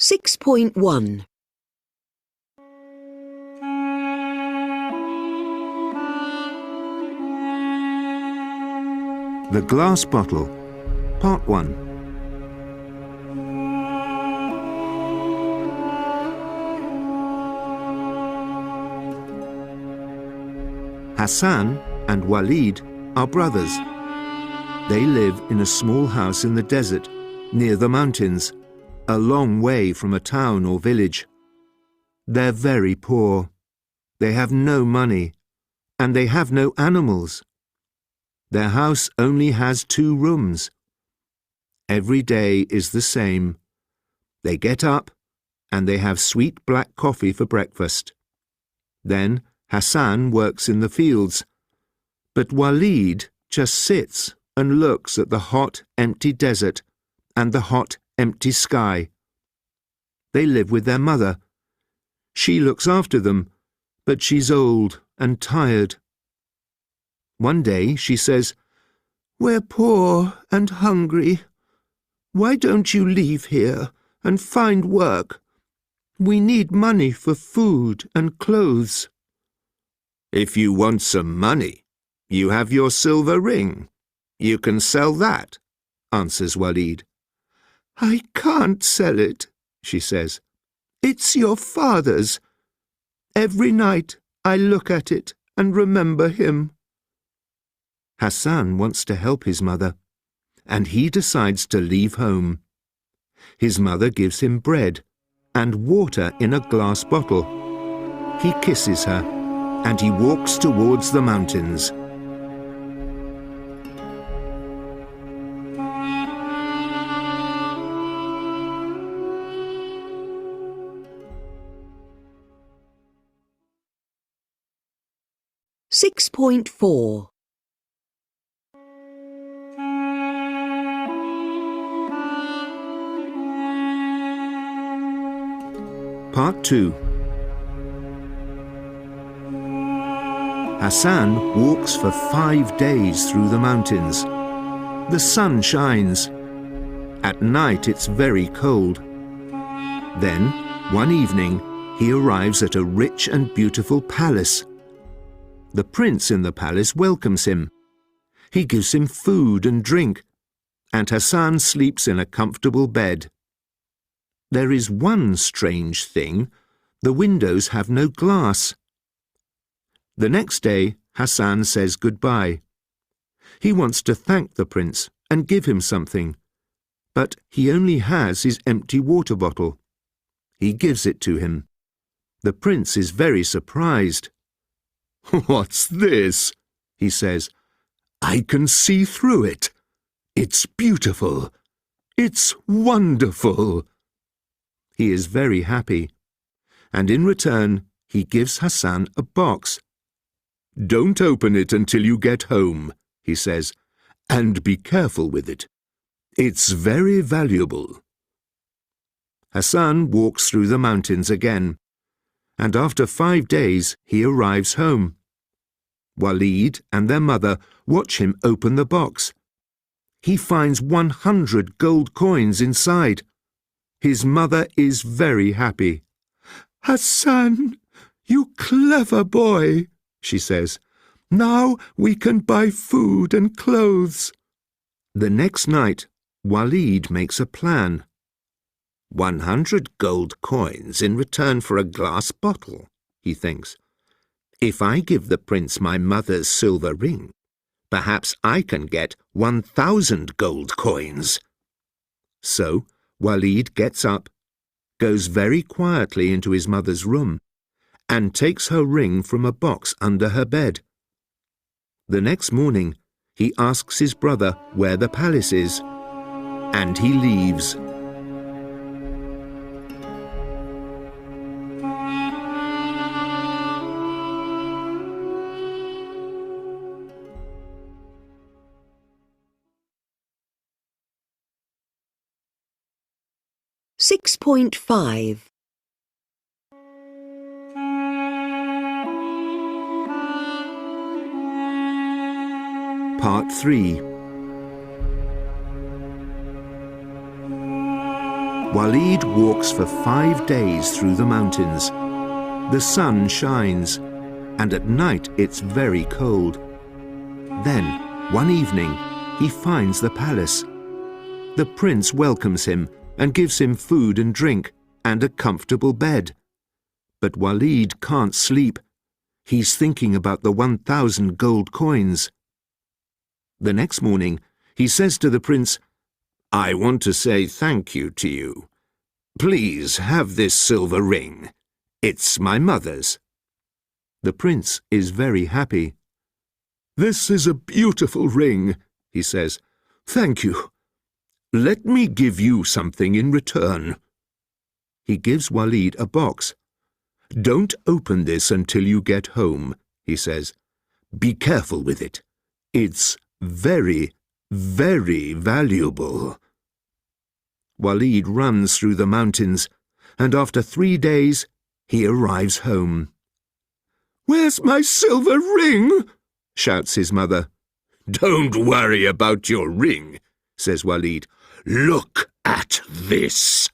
6.1. The Glass Bottle, Part 1. Hassan and Walid are brothers. They live in a small house in the desert, near the mountains, a long way from a town or village. They're very poor. They have no money, and they have no animals. Their house only has 2 rooms. Every day is the same. They get up, and they have sweet black coffee for breakfast. Then Hassan works in the fields, but Walid just sits and looks at the hot, empty desert and the hot, empty sky. They live with their mother. She looks after them, but she's old and tired. One day she says, "We're poor and hungry. Why don't you leave here and find work? We need money for food and clothes." "If you want some money, you have your silver ring. You can sell that," answers Walid. "I can't sell it," she says. "It's your father's. Every night I look at it and remember him." Hassan wants to help his mother, and he decides to leave home. His mother gives him bread and water in a glass bottle. He kisses her, and he walks towards the mountains. Six point 4. Part 2. Hassan walks for 5 days through the mountains. The sun shines. At night it's very cold. Then, one evening, he arrives at a rich and beautiful palace. The prince in the palace welcomes him. He gives him food and drink, and Hassan sleeps in a comfortable bed. There is one strange thing. The windows have no glass. The next day, Hassan says goodbye. He wants to thank the prince and give him something, but he only has his empty water bottle. He gives it to him. The prince is very surprised. "What's this?" he says. "I can see through it. It's beautiful. It's wonderful." He is very happy, and in return he gives Hassan a box. "Don't open it until you get home," he says, "and be careful with it. It's very valuable." Hassan walks through the mountains again, and after 5 days he arrives home. Walid and their mother watch him open the box. He finds 100 gold coins inside. His mother is very happy. "Hassan, you clever boy," she says. "Now we can buy food and clothes." The next night, Walid makes a plan. 100 gold coins in return for a glass bottle, he thinks. If I give the prince my mother's silver ring, perhaps I can get 1,000 gold coins. So Walid gets up, goes very quietly into his mother's room, and takes her ring from a box under her bed. The next morning, he asks his brother where the palace is, and he leaves. Six point 5. Part 3. Walid walks for 5 days through the mountains. The sun shines, and at night it's very cold. Then, one evening, he finds the palace. The prince welcomes him and gives him food and drink and a comfortable bed. But Walid can't sleep. He's thinking about the 1,000 gold coins. The next morning, he says to the prince, "I want to say thank you to you. Please have this silver ring. It's my mother's." The prince is very happy. "This is a beautiful ring," he says. "Thank you. Let me give you something in return." He gives Walid a box. "Don't open this until you get home," he says. "Be careful with it. It's very, very valuable." Walid runs through the mountains, and after 3 days, he arrives home. "Where's my silver ring?" shouts his mother. "Don't worry about your ring," says Walid. "Look at this."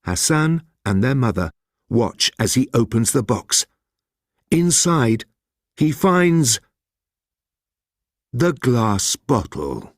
Hassan and their mother watch as he opens the box. Inside, he finds the glass bottle.